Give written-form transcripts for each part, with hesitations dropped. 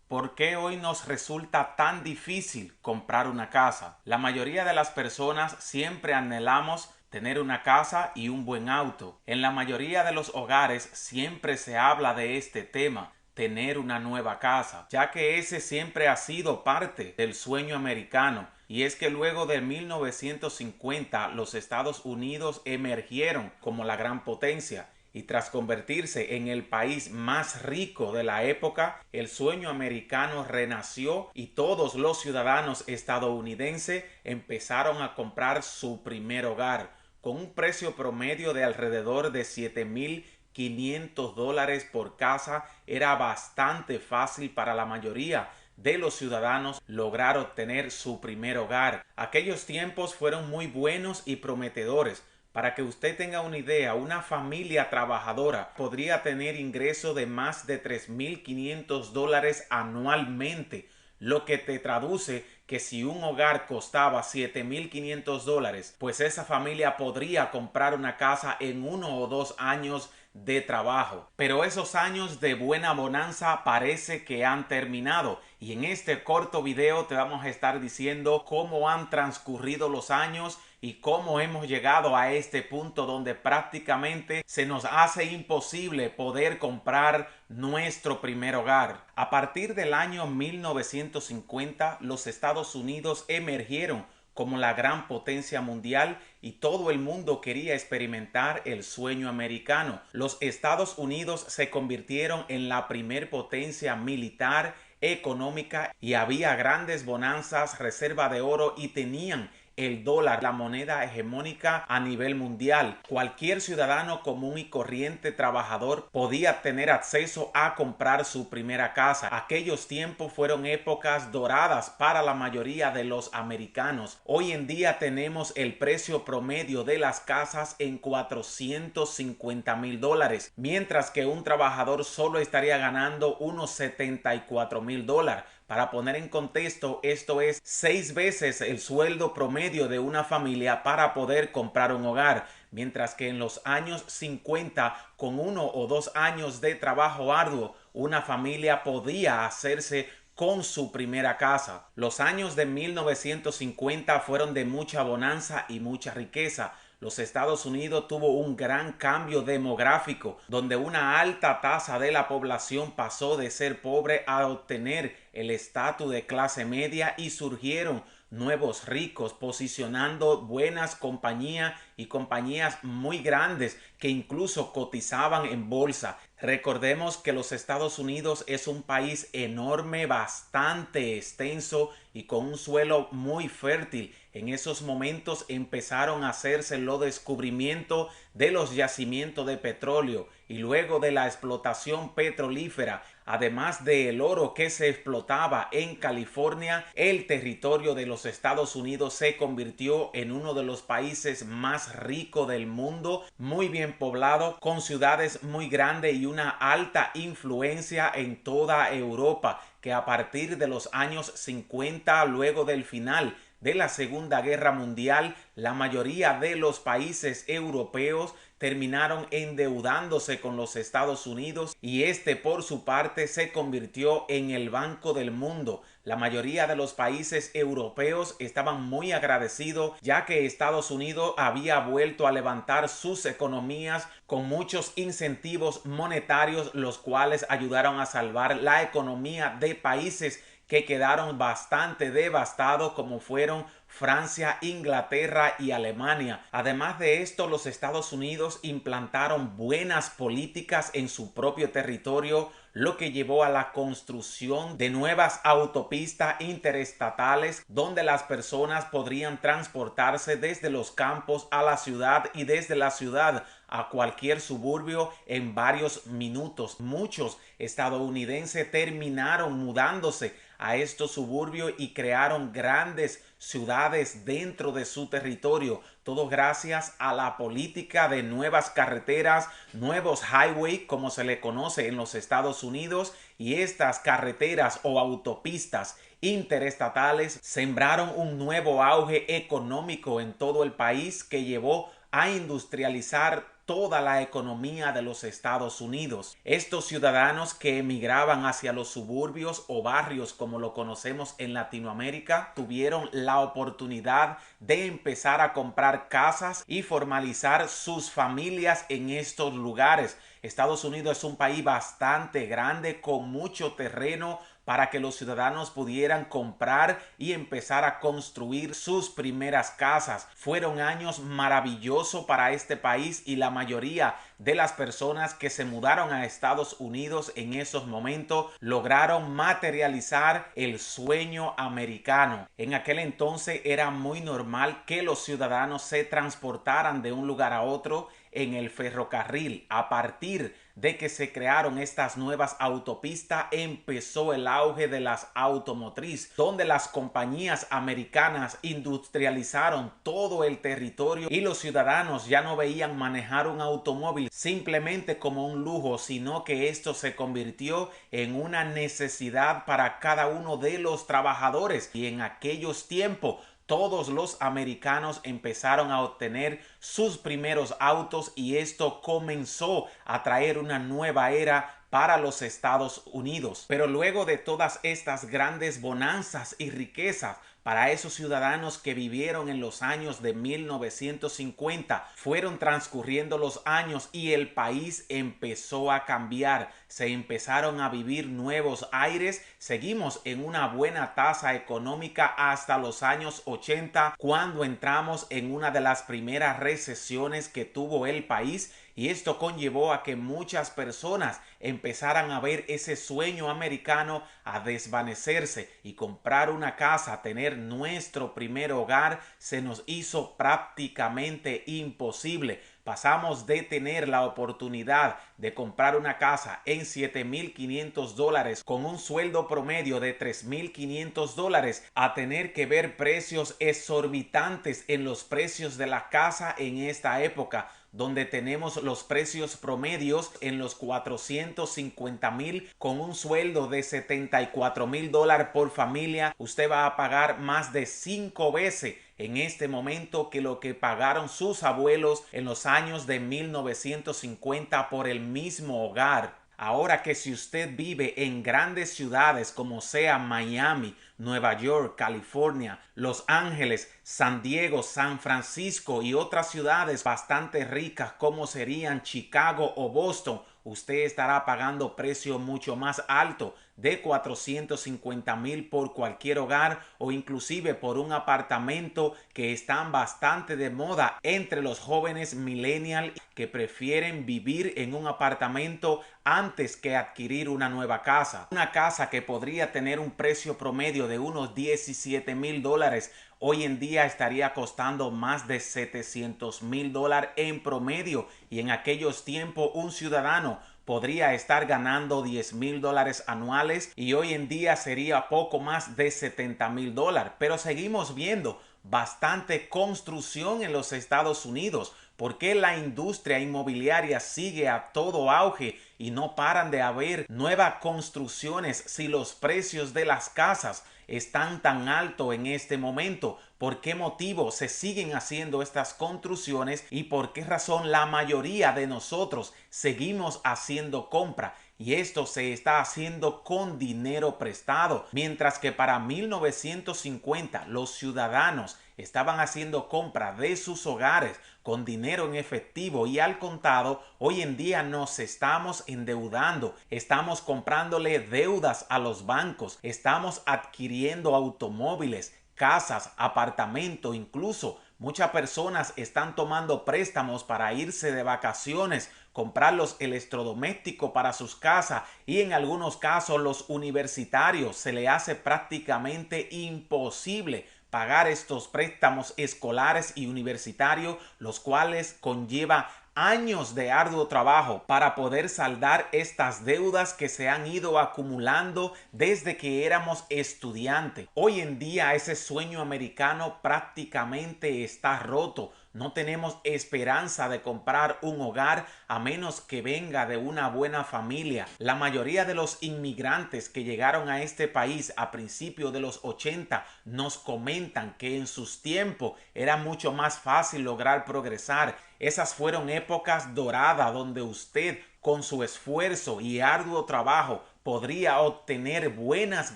¿Por qué hoy nos resulta tan difícil comprar una casa? La mayoría de las personas siempre anhelamos tener una casa y un buen auto. En la mayoría de los hogares siempre se habla de este tema, tener una nueva casa, ya que ese siempre ha sido parte del sueño americano. Y es que luego de 1950 los Estados Unidos emergieron como la gran potencia. Y tras convertirse en el país más rico de la época, el sueño americano renació y todos los ciudadanos estadounidenses empezaron a comprar su primer hogar con un precio promedio de alrededor de $7,500 por casa. Era bastante fácil para la mayoría de los ciudadanos lograr obtener su primer hogar. Aquellos tiempos fueron muy buenos y prometedores. Para que usted tenga una idea, una familia trabajadora podría tener ingresos de más de $3,500 anualmente, lo que te traduce que si un hogar costaba $7,500, pues esa familia podría comprar una casa en 1 o 2 años de trabajo. Pero esos años de buena bonanza parece que han terminado, y en este corto video te vamos a estar diciendo cómo han transcurrido los años y cómo hemos llegado a este punto donde prácticamente se nos hace imposible poder comprar nuestro primer hogar. A partir del año 1950, los Estados Unidos emergieron como la gran potencia mundial y todo el mundo quería experimentar el sueño americano. Los Estados Unidos se convirtieron en la primer potencia militar, económica, y había grandes bonanzas, reserva de oro, y tenían el dólar, la moneda hegemónica a nivel mundial. Cualquier ciudadano común y corriente trabajador podía tener acceso a comprar su primera casa. Aquellos tiempos fueron épocas doradas para la mayoría de los americanos. Hoy en día tenemos el precio promedio de las casas en $450,000, mientras que un trabajador solo estaría ganando unos $74,000. Para poner en contexto, esto es 6 veces el sueldo promedio de una familia para poder comprar un hogar, mientras que en los años 50, con 1 o 2 años de trabajo arduo, una familia podía hacerse con su primera casa. Los años de 1950 fueron de mucha bonanza y mucha riqueza. Los Estados Unidos tuvo un gran cambio demográfico, donde una alta tasa de la población pasó de ser pobre a obtener el estatus de clase media, y surgieron nuevos ricos posicionando buenas compañías y compañías muy grandes que incluso cotizaban en bolsa. Recordemos que los Estados Unidos es un país enorme, bastante extenso y con un suelo muy fértil. En esos momentos empezaron a hacerse los descubrimientos de los yacimientos de petróleo y luego de la explotación petrolífera, además del oro que se explotaba en California. El territorio de los Estados Unidos se convirtió en uno de los países más ricos del mundo, muy bien poblado, con ciudades muy grandes y una alta influencia en toda Europa, que a partir de los años 50, luego del final de la Segunda Guerra Mundial, la mayoría de los países europeos terminaron endeudándose con los Estados Unidos, y este por su parte se convirtió en el Banco del Mundo. La mayoría de los países europeos estaban muy agradecidos, ya que Estados Unidos había vuelto a levantar sus economías con muchos incentivos monetarios, los cuales ayudaron a salvar la economía de países que quedaron bastante devastados, como fueron Francia, Inglaterra y Alemania. Además de esto, los Estados Unidos implantaron buenas políticas en su propio territorio, lo que llevó a la construcción de nuevas autopistas interestatales donde las personas podrían transportarse desde los campos a la ciudad y desde la ciudad a cualquier suburbio en varios minutos. Muchos estadounidenses terminaron mudándose a estos suburbios y crearon grandes ciudades dentro de su territorio, todo gracias a la política de nuevas carreteras, nuevos highways como se le conoce en los Estados Unidos. Y estas carreteras o autopistas interestatales sembraron un nuevo auge económico en todo el país, que llevó a industrializar toda la economía de los Estados Unidos. Estos ciudadanos que emigraban hacia los suburbios o barrios como lo conocemos en Latinoamérica tuvieron la oportunidad de empezar a comprar casas y formalizar sus familias en estos lugares. Estados Unidos es un país bastante grande con mucho terreno para que los ciudadanos pudieran comprar y empezar a construir sus primeras casas. Fueron años maravillosos para este país y la mayoría de las personas que se mudaron a Estados Unidos en esos momentos lograron materializar el sueño americano. En aquel entonces era muy normal que los ciudadanos se transportaran de un lugar a otro en el ferrocarril. A partir de que se crearon estas nuevas autopistas, empezó el auge de las automotrices, donde las compañías americanas industrializaron todo el territorio y los ciudadanos ya no veían manejar un automóvil simplemente como un lujo, sino que esto se convirtió en una necesidad para cada uno de los trabajadores. Y en aquellos tiempos todos los americanos empezaron a obtener sus primeros autos y esto comenzó a traer una nueva era para los Estados Unidos. Pero luego de todas estas grandes bonanzas y riquezas para esos ciudadanos que vivieron en los años de 1950, fueron transcurriendo los años y el país empezó a cambiar. Se empezaron a vivir nuevos aires. Seguimos en una buena tasa económica hasta los años 80, cuando entramos en una de las primeras recesiones que tuvo el país. Y esto conllevó a que muchas personas empezaran a ver ese sueño americano a desvanecerse y comprar una casa, tener nuestro primer hogar, se nos hizo prácticamente imposible. Pasamos de tener la oportunidad de comprar una casa en $7,500 con un sueldo promedio de $3,500 a tener que ver precios exorbitantes en los precios de la casa en esta época, donde tenemos los precios promedios en los 450,000 con un sueldo de $74,000 por familia. Usted va a pagar más de 5 veces en este momento que lo que pagaron sus abuelos en los años de 1950 por el mismo hogar. Ahora que si usted vive en grandes ciudades como sea Miami, Nueva York, California, Los Ángeles, San Diego, San Francisco y otras ciudades bastante ricas como serían Chicago o Boston, usted estará pagando precio mucho más alto de 450,000 por cualquier hogar o inclusive por un apartamento que están bastante de moda entre los jóvenes millennials que prefieren vivir en un apartamento antes que adquirir una nueva casa. Una casa que podría tener un precio promedio de unos $17,000 hoy en día estaría costando más de $700,000 en promedio, y en aquellos tiempos un ciudadano podría estar ganando $10,000 anuales y hoy en día sería poco más de $70,000. Pero seguimos viendo bastante construcción en los Estados Unidos. ¿Por qué la industria inmobiliaria sigue a todo auge y no paran de haber nuevas construcciones si los precios de las casas están tan altos en este momento? ¿Por qué motivo se siguen haciendo estas construcciones y por qué razón la mayoría de nosotros seguimos haciendo compra? Y esto se está haciendo con dinero prestado, mientras que para 1950 los ciudadanos estaban haciendo compra de sus hogares con dinero en efectivo y al contado. Hoy en día nos estamos endeudando, estamos comprándole deudas a los bancos, estamos adquiriendo automóviles, casas, apartamentos, incluso muchas personas están tomando préstamos para irse de vacaciones, comprar los electrodomésticos para sus casas, y en algunos casos los universitarios se le hace prácticamente imposible pagar estos préstamos escolares y universitarios, los cuales conlleva años de arduo trabajo para poder saldar estas deudas que se han ido acumulando desde que éramos estudiantes. Hoy en día ese sueño americano prácticamente está roto. no tenemos esperanza de comprar un hogar a menos que venga de una buena familia. La mayoría de los inmigrantes que llegaron a este país a principios de los 80 nos comentan que en sus tiempos era mucho más fácil lograr progresar. Esas fueron épocas doradas donde usted, con su esfuerzo y arduo trabajo, podría obtener buenas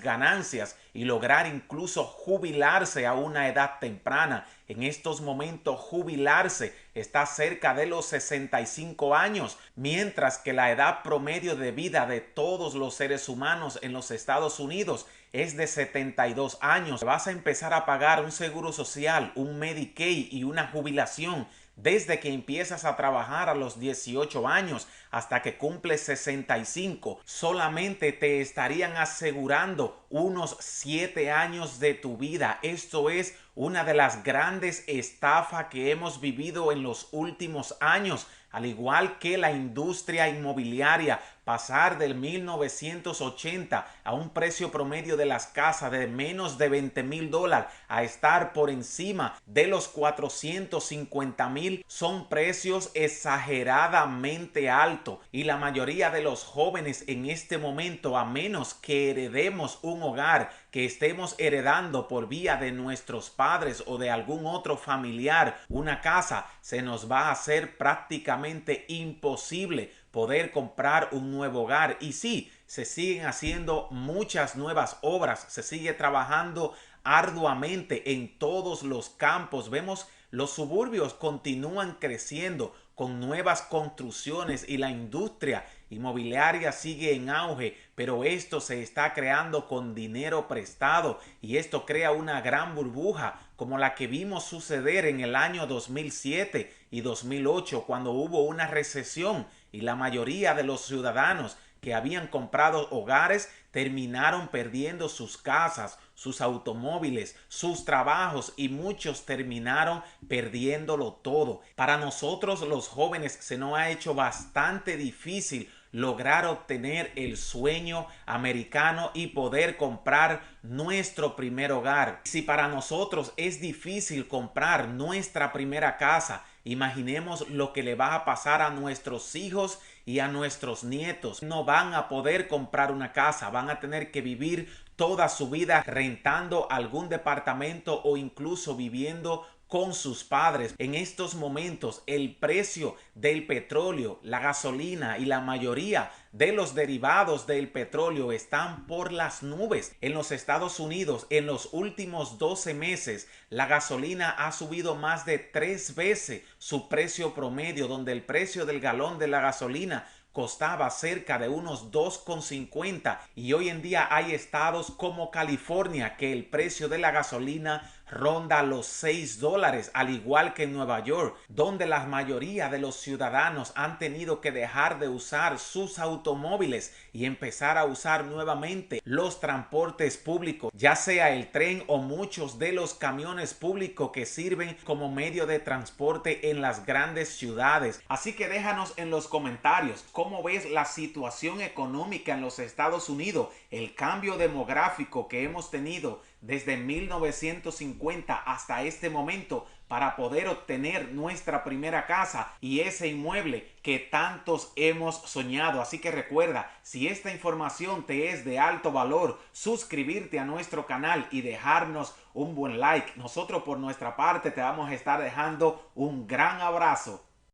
ganancias y lograr incluso jubilarse a una edad temprana. En estos momentos jubilarse está cerca de los 65 años, mientras que la edad promedio de vida de todos los seres humanos en los Estados Unidos es de 72 años. Vas a empezar a pagar un seguro social, un Medicaid y una jubilación desde que empiezas a trabajar a los 18 años hasta que cumples 65. Solamente te estarían asegurando unos 7 años de tu vida. Esto es una de las grandes estafas que hemos vivido en los últimos años. Al igual que la industria inmobiliaria, pasar del 1980 a un precio promedio de las casas de menos de $20,000 a estar por encima de los 450,000 son precios exageradamente altos, y la mayoría de los jóvenes en este momento, a menos que heredemos un hogar, que estemos heredando por vía de nuestros padres o de algún otro familiar una casa, se nos va a hacer prácticamente imposible poder comprar un nuevo hogar. Y sí, se siguen haciendo muchas nuevas obras, se sigue trabajando arduamente en todos los campos. Vemos los suburbios continúan creciendo con nuevas construcciones y la industria inmobiliaria sigue en auge, pero esto se está creando con dinero prestado y esto crea una gran burbuja como la que vimos suceder en el año 2007 y 2008 cuando hubo una recesión y la mayoría de los ciudadanos que habían comprado hogares terminaron perdiendo sus casas, sus automóviles, sus trabajos y muchos terminaron perdiéndolo todo. Para nosotros los jóvenes se nos ha hecho bastante difícil lograr obtener el sueño americano y poder comprar nuestro primer hogar. Si para nosotros es difícil comprar nuestra primera casa, imaginemos lo que le va a pasar a nuestros hijos y a nuestros nietos. No van a poder comprar una casa, van a tener que vivir toda su vida rentando algún departamento o incluso viviendo con sus padres. En estos momentos el precio del petróleo, la gasolina y la mayoría de los derivados del petróleo están por las nubes. En los Estados Unidos, en los últimos 12 meses, la gasolina ha subido más de 3 veces su precio promedio, donde el precio del galón de la gasolina costaba cerca de unos 2,50 y hoy en día hay estados como California que el precio de la gasolina ronda los $6, al igual que en Nueva York, donde la mayoría de los ciudadanos han tenido que dejar de usar sus automóviles y empezar a usar nuevamente los transportes públicos, ya sea el tren o muchos de los camiones públicos que sirven como medio de transporte en las grandes ciudades. Así que déjanos en los comentarios cómo ves la situación económica en los Estados Unidos, el cambio demográfico que hemos tenido desde 1950 hasta este momento para poder obtener nuestra primera casa y ese inmueble que tantos hemos soñado. Así que recuerda, si esta información te es de alto valor, suscribirte a nuestro canal y dejarnos un buen like. Nosotros por nuestra parte te vamos a estar dejando un gran abrazo.